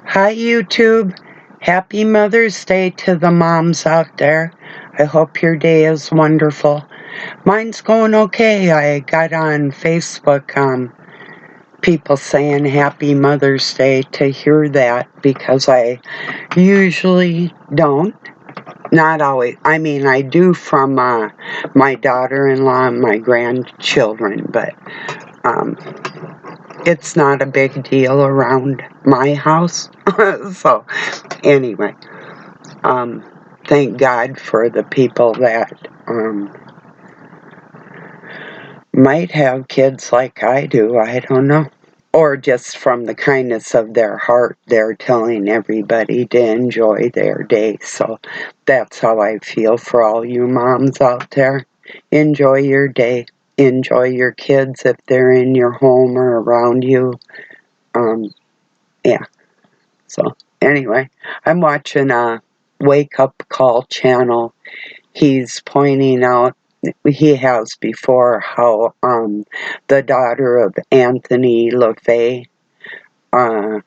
Hi, YouTube. Happy Mother's Day to the moms out there. I hope your day is wonderful. Mine's going okay. I got on Facebook, people saying Happy Mother's Day to hear that because I usually don't. Not always. I mean, I do from my daughter-in-law and my grandchildren, but um, it's not a big deal around my house. So, anyway. Um, thank God for the people that might have kids like I do. I don't know. Or just from the kindness of their heart, they're telling everybody to enjoy their day. So that's how I feel for all you moms out there. Enjoy your day. Enjoy your kids if they're in your home or around you. Yeah. So anyway, I'm watching a Wake Up Call channel. He's pointing out, he has before, how the daughter of Anthony LaVey, I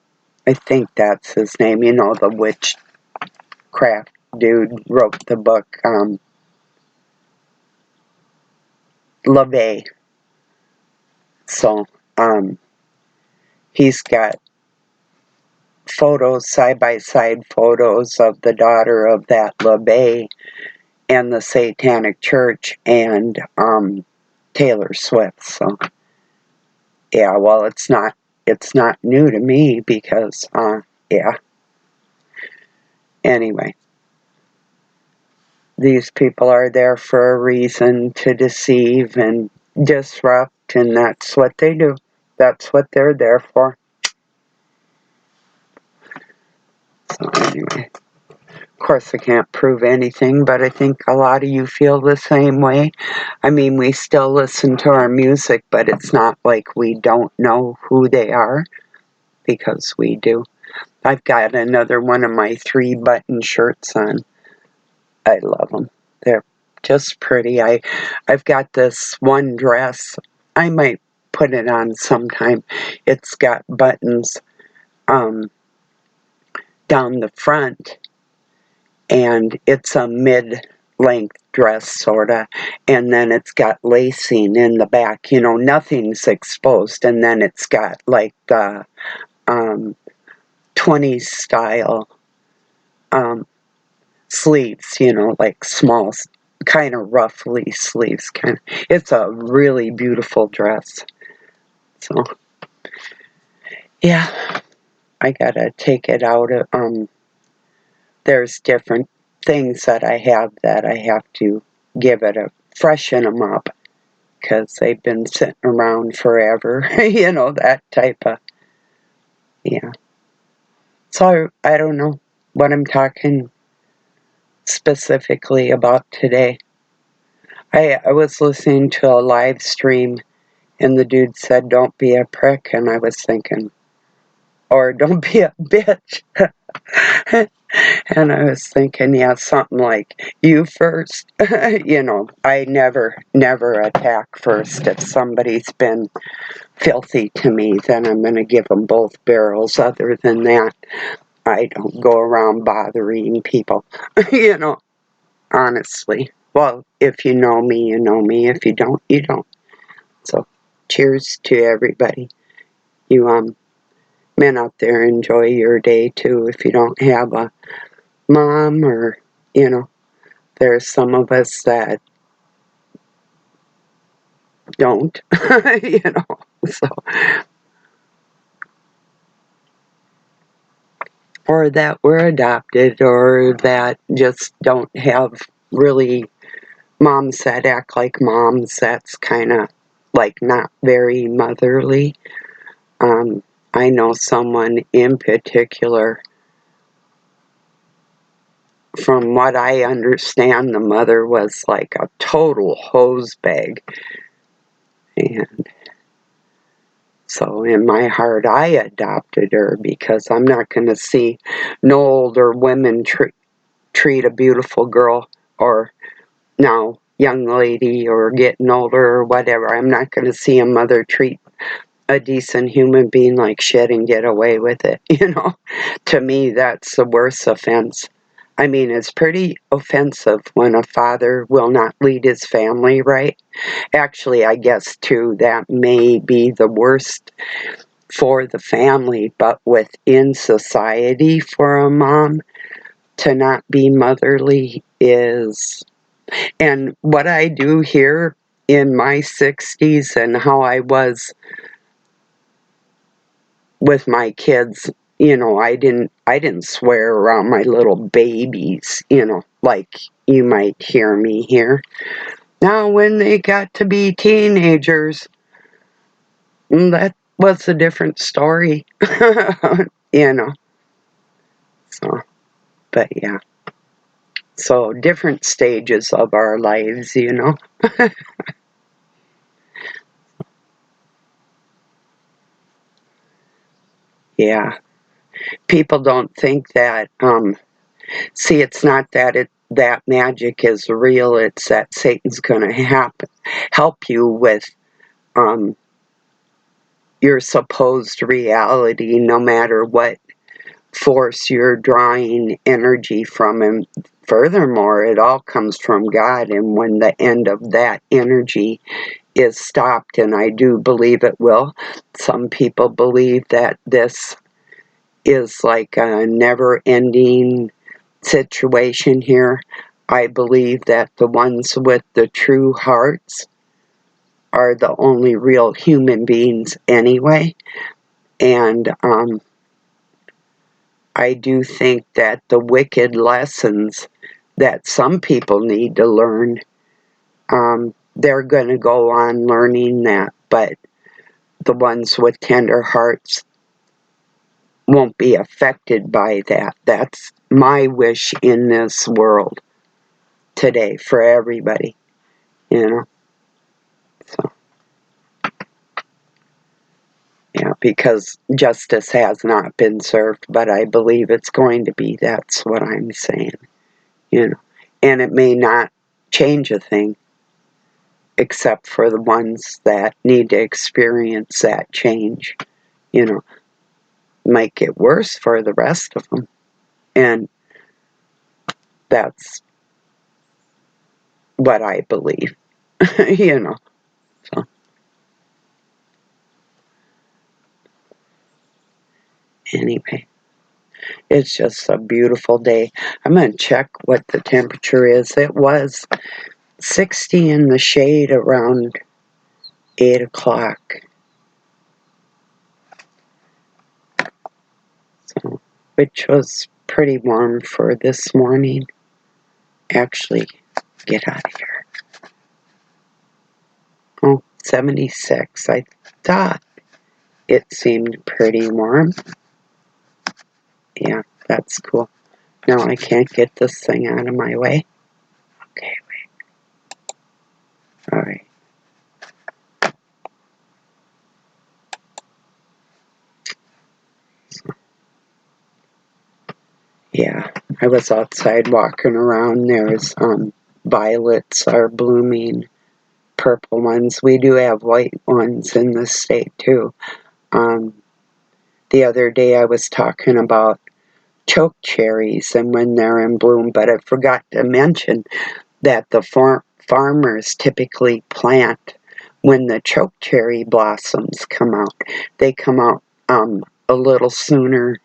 think that's his name, you know, the witchcraft dude, wrote the book, LaVey. So, he's got photos, side-by-side photos of the daughter of that LaVey and the Satanic Church and Taylor Swift. So, yeah, well, it's not new to me because, yeah. Anyway, these people are there for a reason, to deceive and disrupt, and that's what they do. That's what they're there for. So anyway, of course I can't prove anything, but I think a lot of you feel the same way. I mean, we still listen to our music, but it's not like we don't know who they are, because we do. I've got another one of my 3-button shirts on. I love them. They're just pretty. I've got this one dress. I might put it on sometime. It's got buttons down the front, and it's a mid-length dress, sorta, and then it's got lacing in the back. You know, nothing's exposed, and then it's got like the 20s style sleeves, you know, like small, kind of roughly sleeves. It's a really beautiful dress. So, yeah, I gotta take it out. There's different things that I have to give it a freshen them up because they've been sitting around forever. You know, that type of, yeah. So I don't know what I'm talking specifically about today. I was listening to a live stream, and the dude said, "Don't be a prick," and I was thinking, or "Don't be a bitch." And I was thinking, yeah, something like, "You first." You know, I never attack first. If somebody's been filthy to me, then I'm going to give them both barrels. Other than that, I don't go around bothering people, you know, honestly. Well, if you know me, you know me. If you don't, you don't. So, cheers to everybody. You men out there, enjoy your day too. If you don't have a mom, or, you know, there's some of us that don't, you know, so, or that were adopted, or that just don't have really moms that act like moms. That's kind of like not very motherly. I know someone in particular. From what I understand, the mother was like a total hose bag. And so in my heart, I adopted her because I'm not going to see no older women treat a beautiful girl, or now young lady, or getting older or whatever. I'm not going to see a mother treat a decent human being like shit and get away with it, you know? To me, that's the worst offense. I mean, it's pretty offensive when a father will not lead his family right. Actually, I guess, too, that may be the worst for the family, but within society, for a mom to not be motherly is. And what I do here in my 60s and how I was with my kids, you know, I didn't swear around my little babies, you know, like you might hear me here. Now when they got to be teenagers, that was a different story. You know. So, but yeah. So different stages of our lives, you know. Yeah. People don't think that see, it's not that that magic is real, it's that Satan's going to help you with um, your supposed reality, no matter what force you're drawing energy from him. Furthermore, it all comes from God, and when the end of that energy is stopped, and I do believe it will, some people believe that this is like a never-ending situation here. I believe that the ones with the true hearts are the only real human beings anyway. And I do think that the wicked lessons that some people need to learn, they're going to go on learning that. But the ones with tender hearts won't be affected by that. That's my wish in this world today for everybody, you know. So, yeah, because justice has not been served, but I believe it's going to be. That's what I'm saying, you know. And it may not change a thing, except for the ones that need to experience that change, you know. Make it worse for the rest of them. And that's what I believe, you know. So, anyway. It's just a beautiful day. I'm going to check what the temperature is. It was 60 in the shade around 8 o'clock. So, which was pretty warm for this morning. Actually, get out of here. Oh, 76. I thought it seemed pretty warm. Yeah, that's cool. Now I can't get this thing out of my way. Okay, wait. Alright. Yeah, I was outside walking around. There's violets are blooming, purple ones. We do have white ones in the state too. Um, the other day I was talking about choke cherries and when they're in bloom, but I forgot to mention that the farmers typically plant when the choke cherry blossoms come out. They come out a little sooner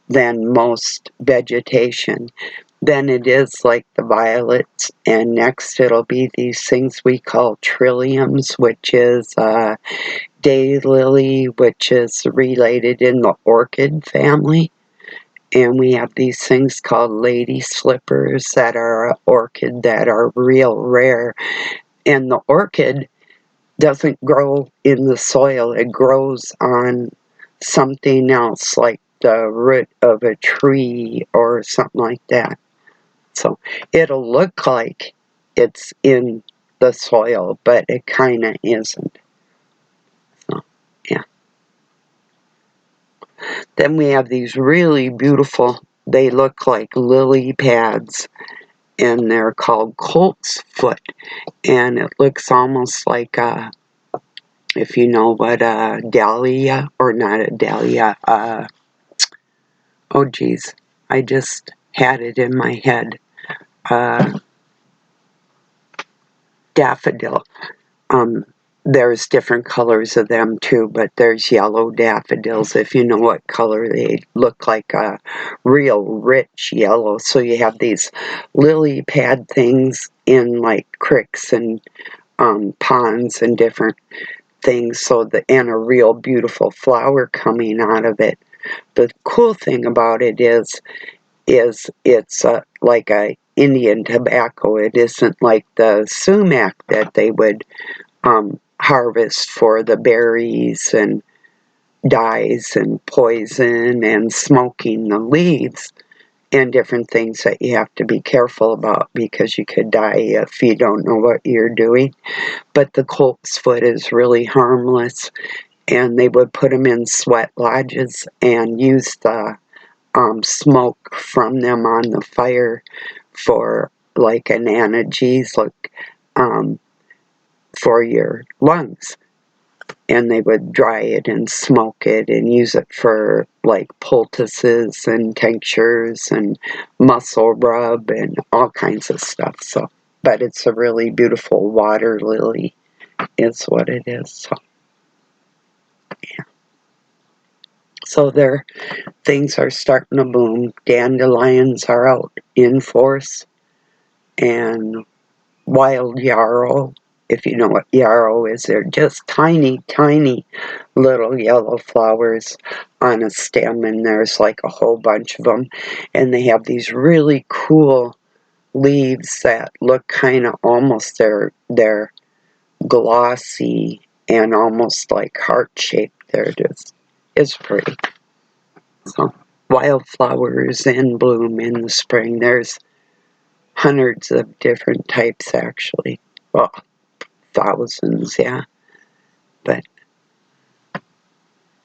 than most vegetation. Then it is like the violets, and next it'll be these things we call trilliums, which is daylily, which is related in the orchid family. And we have these things called lady slippers that are orchid that are real rare. And the orchid doesn't grow in the soil, it grows on something else like the root of a tree or something like that. So it'll look like it's in the soil, but it kind of isn't. So, yeah. Then we have these really beautiful, they look like lily pads, and they're called colt's foot. And it looks almost like if you know what a dahlia, or not a dahlia, oh geez, I just had it in my head, daffodil. There's different colors of them too, but there's yellow daffodils, if you know what color. They look like a real rich yellow. So you have these lily pad things in like creeks and ponds and different things, and a real beautiful flower coming out of it. The cool thing about it is it's like a Indian tobacco. It isn't like the sumac that they would harvest for the berries and dyes and poison and smoking the leaves and different things that you have to be careful about, because you could die if you don't know what you're doing. But the coltsfoot is really harmless, and they would put them in sweat lodges and use the smoke from them on the fire for like an analgesic for your lungs. And they would dry it and smoke it and use it for like poultices and tinctures and muscle rub and all kinds of stuff. So, but it's a really beautiful water lily, is what it is. So, yeah. So there, things are starting to bloom. Dandelions are out in force, and wild yarrow. If you know what yarrow is, they're just tiny, tiny little yellow flowers on a stem, and there's like a whole bunch of them. And they have these really cool leaves that look kind of almost, they're glossy and almost like heart-shaped. It's pretty. So, wildflowers in bloom in the spring. There's hundreds of different types, actually. Well, thousands, yeah. But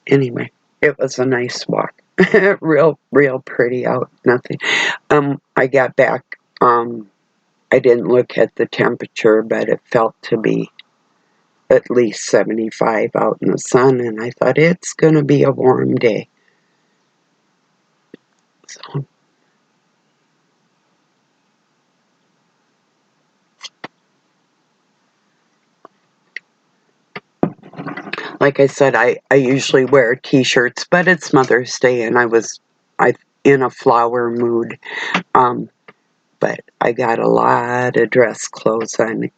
anyway, it was a nice walk. real pretty out. Nothing. I got back. I didn't look at the temperature, but it felt to be at least 75 out in the sun, and I thought it's going to be a warm day. So, like I said, I usually wear t-shirts, but it's Mother's Day, and I in a flower mood. But I got a lot of dress clothes on.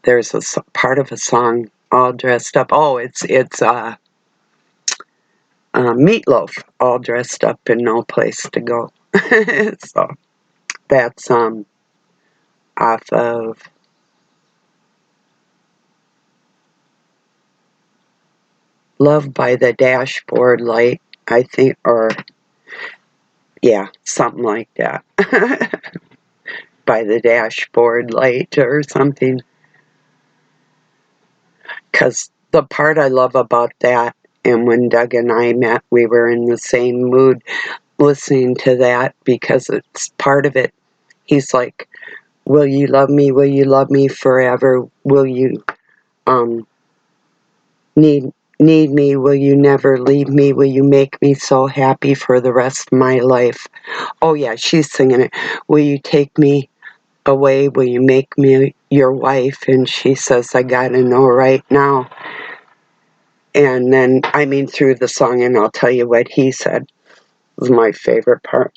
There's a part of a song, all dressed up. Oh, it's Meatloaf, all dressed up and no place to go. So that's off of Love by the Dashboard Light, I think, or yeah, something like that. By the Dashboard Light or something. Because the part I love about that, and when Doug and I met, we were in the same mood listening to that, because it's part of it. He's like, will you love me? Will you love me forever? Will you need me? Will you never leave me? Will you make me so happy for the rest of my life? Oh yeah, she's singing it. Will you take me away? Will you make me your wife? And she says, I gotta know right now. And then, through the song, and I'll tell you what he said was my favorite part.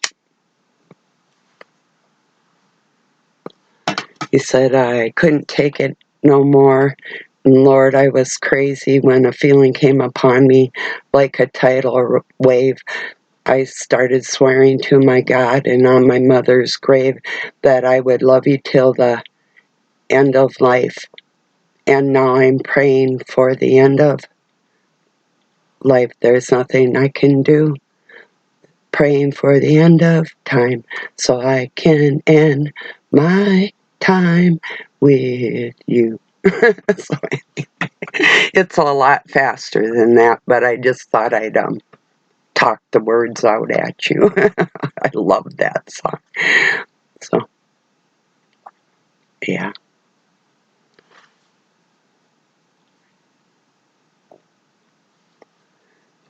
He said, I couldn't take it no more. And Lord, I was crazy when a feeling came upon me like a tidal wave. I started swearing to my God and on my mother's grave that I would love you till the end of life. And now I'm praying for the end of life. There's nothing I can do. Praying for the end of time so I can end my time with you. So it's a lot faster than that, but I just thought I'd talk the words out at you. I love that song. So, yeah.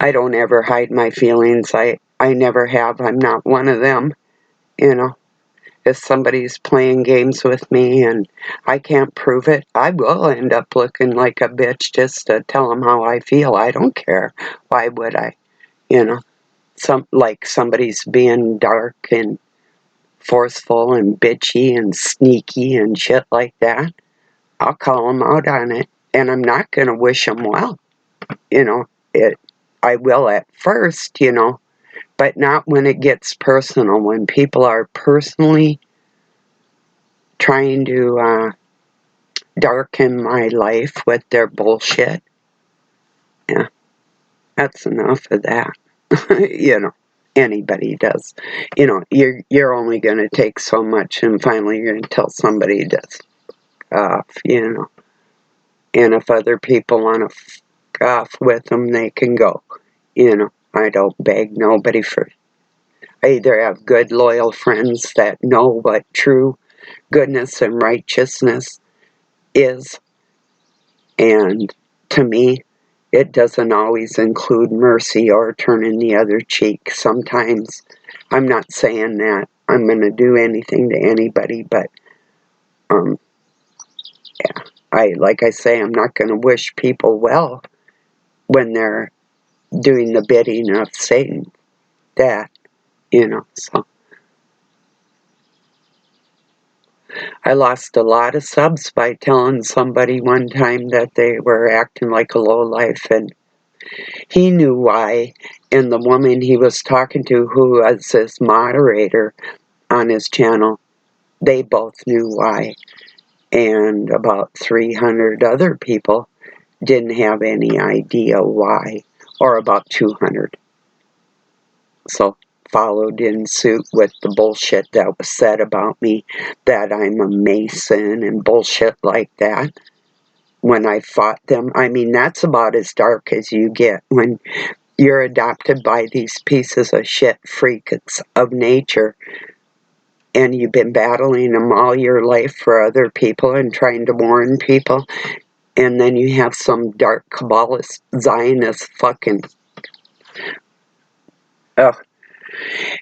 I don't ever hide my feelings. I never have. I'm not one of them, you know. If somebody's playing games with me and I can't prove it, I will end up looking like a bitch just to tell them how I feel. I don't care. Why would I? You know, like somebody's being dark and forceful and bitchy and sneaky and shit like that. I'll call them out on it, and I'm not going to wish them well. You know, I will at first, you know, but not when it gets personal. When people are personally trying to darken my life with their bullshit, yeah, that's enough of that. You know, anybody does. You know, you're only going to take so much, and finally you're going to tell somebody to off. You know, and if other people want to off with them, they can go. You know, I don't beg nobody for. I either have good, loyal friends that know what true goodness and righteousness is, and to me, it doesn't always include mercy or turning the other cheek. Sometimes, I'm not saying that I'm going to do anything to anybody, but yeah, like I say, I'm not going to wish people well when they're doing the bidding of Satan. That, you know, so I lost a lot of subs by telling somebody one time that they were acting like a lowlife, and he knew why, and the woman he was talking to, who was his moderator on his channel, they both knew why, and about 300 other people didn't have any idea why, or about 200. So followed in suit with the bullshit that was said about me, that I'm a Mason and bullshit like that. When I fought them, I mean, that's about as dark as you get when you're adopted by these pieces of shit freaks of nature, and you've been battling them all your life for other people and trying to warn people, and then you have some dark Kabbalist Zionist fucking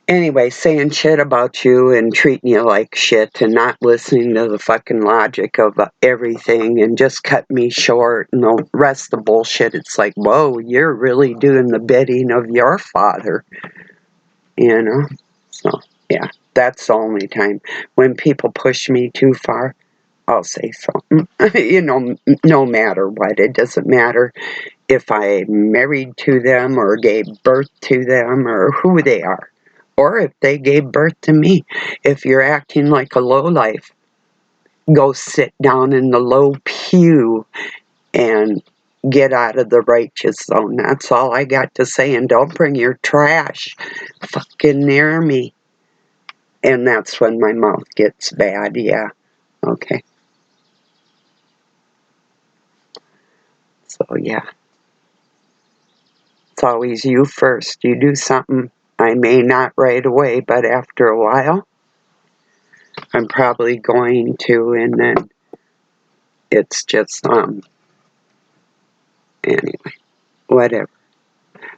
anyway, saying shit about you and treating you like shit and not listening to the fucking logic of everything and just cut me short and the rest of the bullshit. It's like, whoa, you're really doing the bidding of your father, you know? So, yeah, that's the only time. When people push me too far, I'll say something. You know, no matter what. It doesn't matter if I'm married to them or gave birth to them or who they are, or if they gave birth to me. If you're acting like a lowlife, go sit down in the low pew and get out of the righteous zone. That's all I got to say, and don't bring your trash fucking near me. And that's when my mouth gets bad, yeah. Okay. So, yeah. It's always you first. You do something, I may not right away, but after a while, I'm probably going to, and then it's just, anyway, whatever.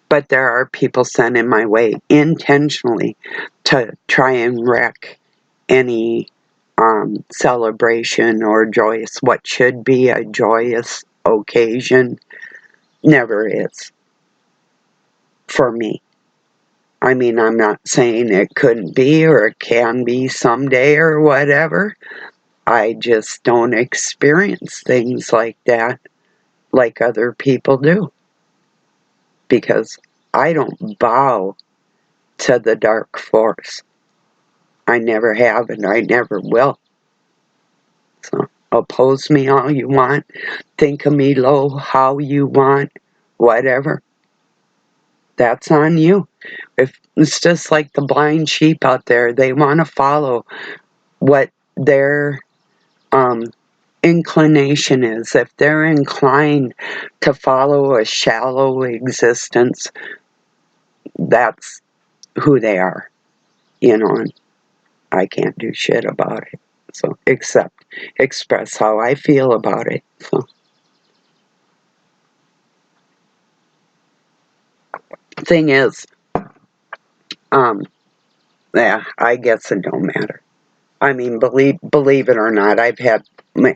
But there are people sent in my way intentionally to try and wreck any celebration or joyous, what should be a joyous occasion, never is for me. I mean, I'm not saying it couldn't be or it can be someday or whatever. I just don't experience things like that like other people do, because I don't bow to the dark force. I never have and I never will. So oppose me all you want, think of me low how you want, whatever. That's on you. If it's just like the blind sheep out there, they want to follow what their inclination is. If they're inclined to follow a shallow existence, that's who they are, you know, and I can't do shit about it. So, except express how I feel about it. So, thing is, yeah, I guess it don't matter. I mean, believe it or not, I've had,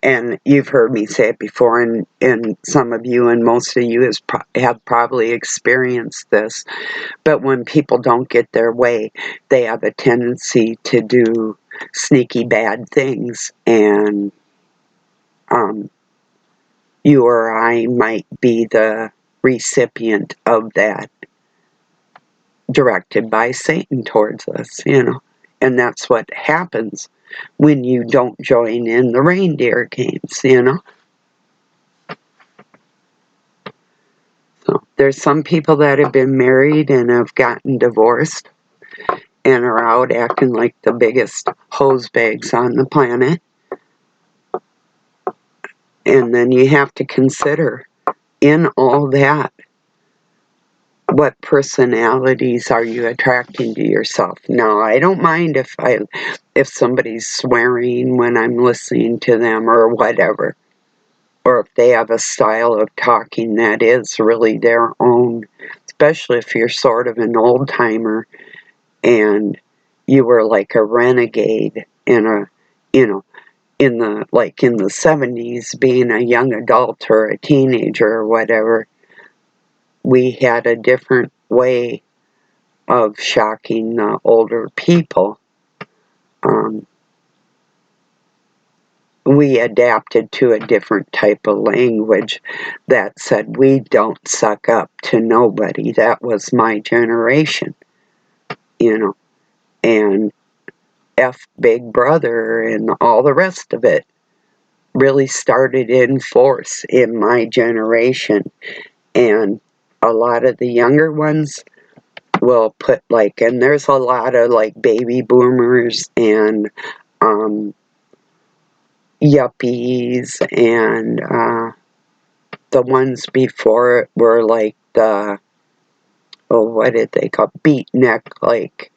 and you've heard me say it before, and some of you and most of you have probably experienced this, but when people don't get their way, they have a tendency to do sneaky bad things, and you or I might be the recipient of that, directed by Satan towards us, and that's what happens when you don't join in the reindeer games. So there's some people that have been married and have gotten divorced and are out acting like the biggest hose bags on the planet. And then you have to consider in all that, what personalities are you attracting to yourself? Now, I don't mind if somebody's swearing when I'm listening to them or whatever, or if they have a style of talking that is really their own, especially if you're sort of an old timer and you were like a renegade in in the 70s, being a young adult or a teenager or whatever. We had a different way of shocking the older people. We adapted to a different type of language that said we don't suck up to nobody. That was my generation, and F Big Brother and all the rest of it really started in force in my generation. And a lot of the younger ones will put and there's a lot of baby boomers and yuppies, and the ones before it were what did they call beatnik,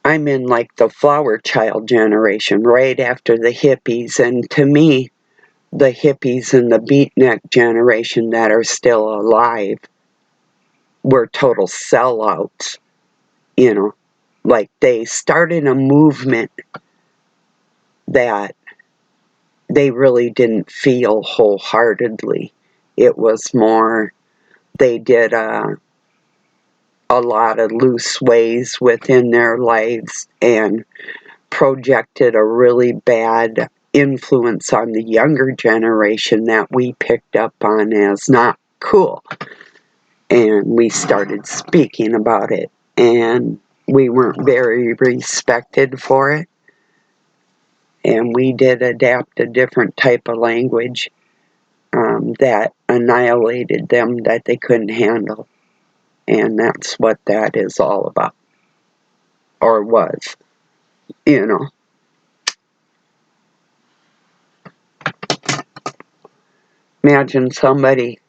I'm in the flower child generation right after the hippies, and to me the hippies and the beatnik generation that are still alive were total sellouts. They started a movement that they really didn't feel wholeheartedly. It was more, they did a lot of loose ways within their lives and projected a really bad influence on the younger generation that we picked up on as not cool. And we started speaking about it, and we weren't very respected for it. And we did adapt a different type of language that annihilated them, that they couldn't handle. And that's what that is all about. Or was, Imagine somebody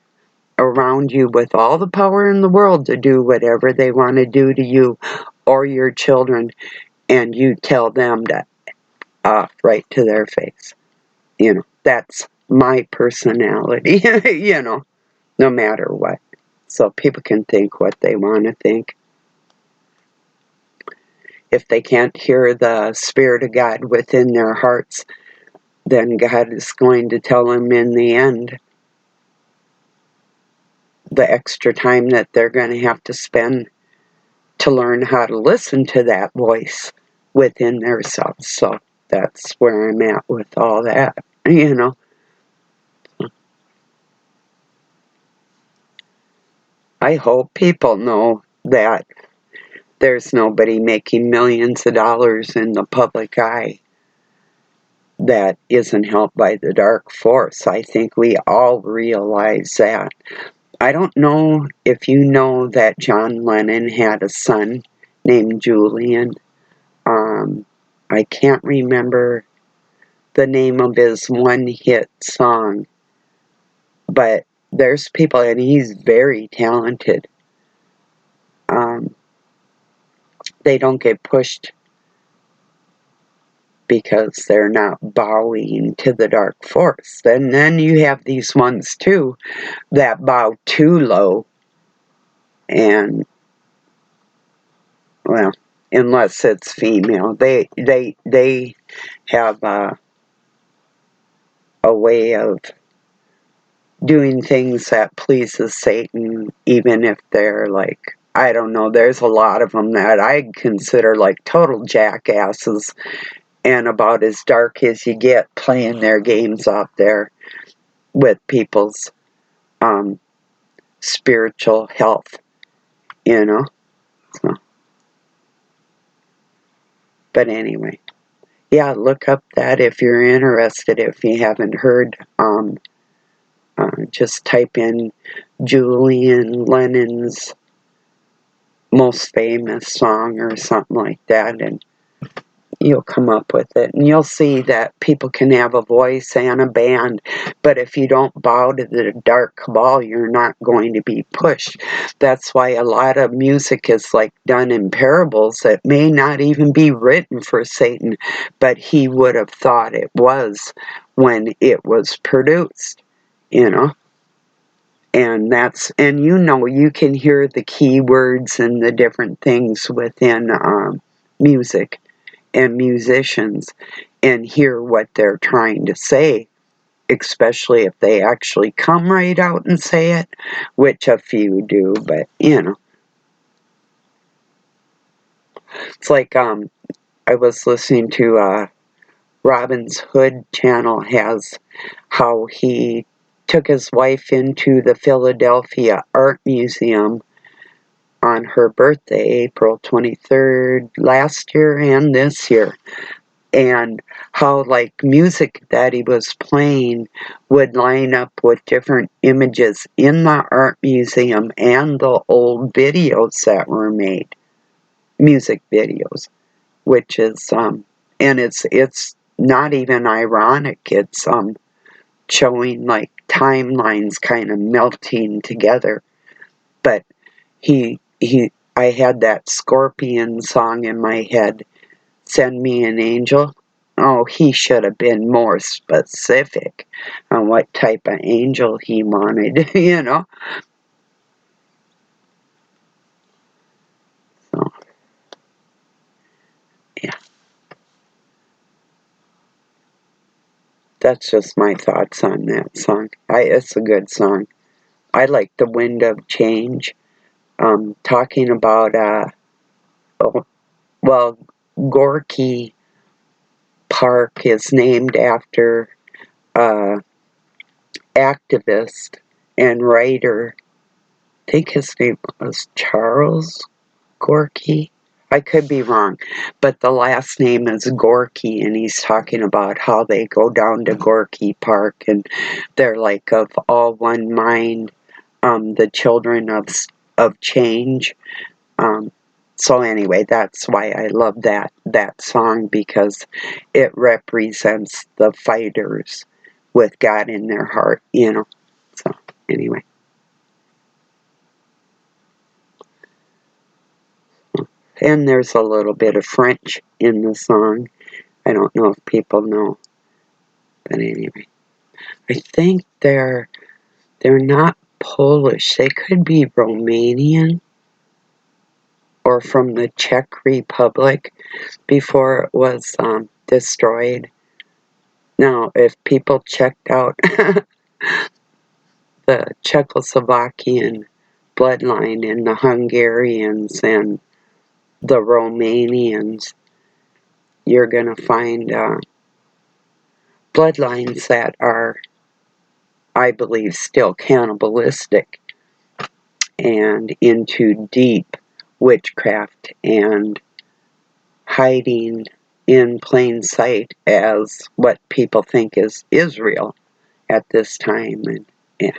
around you with all the power in the world to do whatever they want to do to you or your children, and you tell them that right to their face. That's my personality, no matter what. So people can think what they want to think. If they can't hear the Spirit of God within their hearts, then God is going to tell them in the end the extra time that they're going to have to spend to learn how to listen to that voice within themselves. So that's where I'm at with all that, I hope people know that there's nobody making millions of dollars in the public eye that isn't helped by the dark force. I think we all realize that. I don't know if you know that John Lennon had a son named Julian. I can't remember the name of his one hit song, but there's people, and he's very talented. They don't get pushed because they're not bowing to the dark force. And then you have these ones too that bow too low and well, unless it's female, they have a way of doing things that pleases Satan, even if they're like, I don't know, there's a lot of them that I consider like total jackasses and about as dark as you get playing their games out there with people's spiritual health, you know. So, but anyway, yeah, look up that if you're interested. If you haven't heard, just type in Julian Lennon's most famous song or something like that, and you'll come up with it. And you'll see that people can have a voice and a band, but if you don't bow to the dark cabal, you're not going to be pushed. That's why a lot of music is like done in parables that may not even be written for Satan, but he would have thought it was when it was produced, you know. And you can hear the keywords and the different things within music and musicians and hear what they're trying to say, especially if they actually come right out and say it, which a few do, but it's like I was listening to Robin's Hood channel has how he took his wife into the Philadelphia Art Museum on her birthday, April 23rd, last year and this year. And how, like, music that he was playing would line up with different images in the art museum and the old videos that were made, music videos, which is, and it's not even ironic. It's, showing, like, timelines kind of melting together. But I had that Scorpion song in my head, Send Me an Angel. Oh, he should have been more specific on what type of angel he wanted, you know. So, yeah, that's just my thoughts on that song. It's a good song. I like The Wind of Change. Talking about, oh, well, Gorky Park is named after activist and writer. I think his name was Charles Gorky. I could be wrong, but the last name is Gorky, and he's talking about how they go down to Gorky Park and they're like of all one mind, the children of change. So anyway, that's why I love that song, because it represents the fighters with God in their heart, you know. So anyway. And there's a little bit of French in the song. I don't know if people know. But anyway. I think they're not Polish. They could be Romanian or from the Czech Republic before it was destroyed. Now, if people checked out the Czechoslovakian bloodline and the Hungarians and the Romanians, you're going to find bloodlines that are, I believe, still cannibalistic and into deep witchcraft and hiding in plain sight as what people think is Israel at this time. And yeah,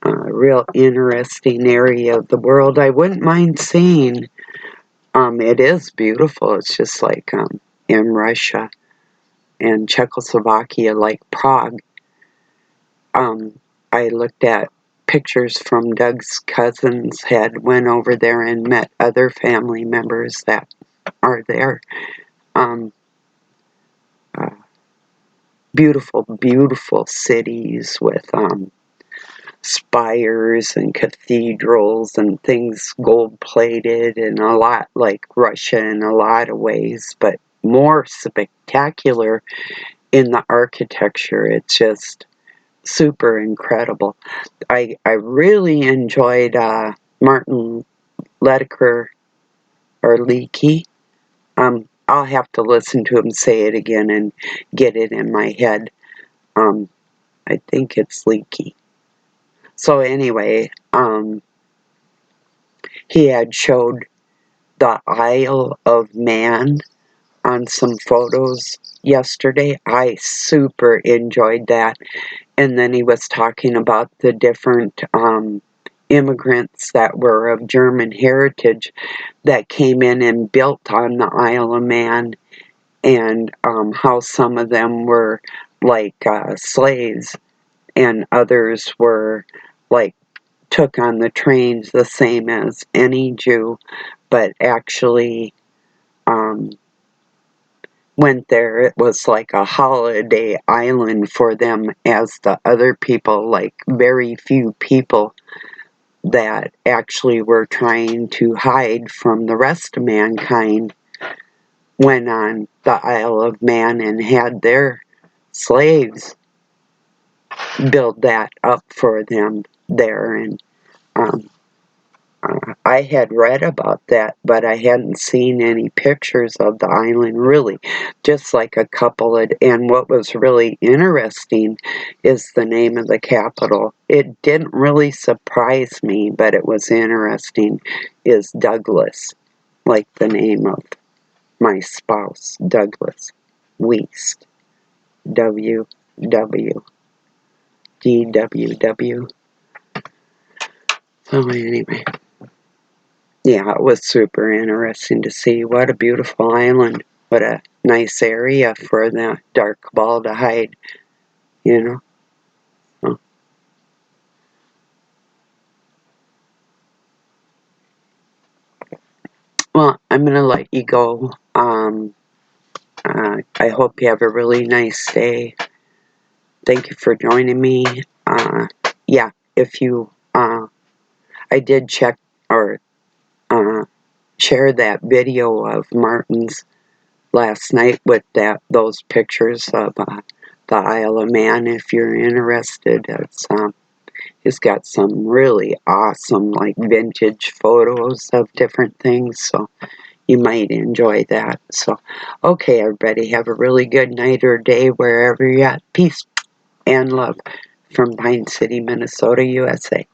a real interesting area of the world. I wouldn't mind seeing. It is beautiful. It's just like in Russia and Czechoslovakia, like Prague. I looked at pictures from Doug's cousins, went over there and met other family members that are there. Um, uh, beautiful, beautiful cities with spires and cathedrals and things gold-plated, and a lot like Russia in a lot of ways, but more spectacular in the architecture. It's just super incredible. I really enjoyed Martin Ledecker, or Leakey. I'll have to listen to him say it again and get it in my head. I think it's Leakey. So anyway, he had showed the Isle of Man on some photos yesterday. I super enjoyed that. And then he was talking about the different immigrants that were of German heritage that came in and built on the Isle of Man, and how some of them were like slaves, and others were like took on the trains the same as any Jew, but actually went there. It was like a holiday island for them, as the other people, like very few people that actually were trying to hide from the rest of mankind, went on the Isle of Man and had their slaves build that up for them there. And I had read about that, but I hadn't seen any pictures of the island, really, just like a couple of, and what was really interesting is the name of the capital. It didn't really surprise me, but it was interesting, is Douglas, like the name of my spouse, Douglas Weist, WWDWW. So anyway. Yeah, it was super interesting to see. What a beautiful island. What a nice area for the dark ball to hide, you know. So, well, I'm going to let you go. I hope you have a really nice day. Thank you for joining me. Yeah, if you, I did check or share that video of Martin's last night with those pictures of the Isle of Man. If you're interested, he's got some really awesome, like, vintage photos of different things, so you might enjoy that. So, okay, everybody, have a really good night or day wherever you're at. Peace and love from Pine City, Minnesota, USA.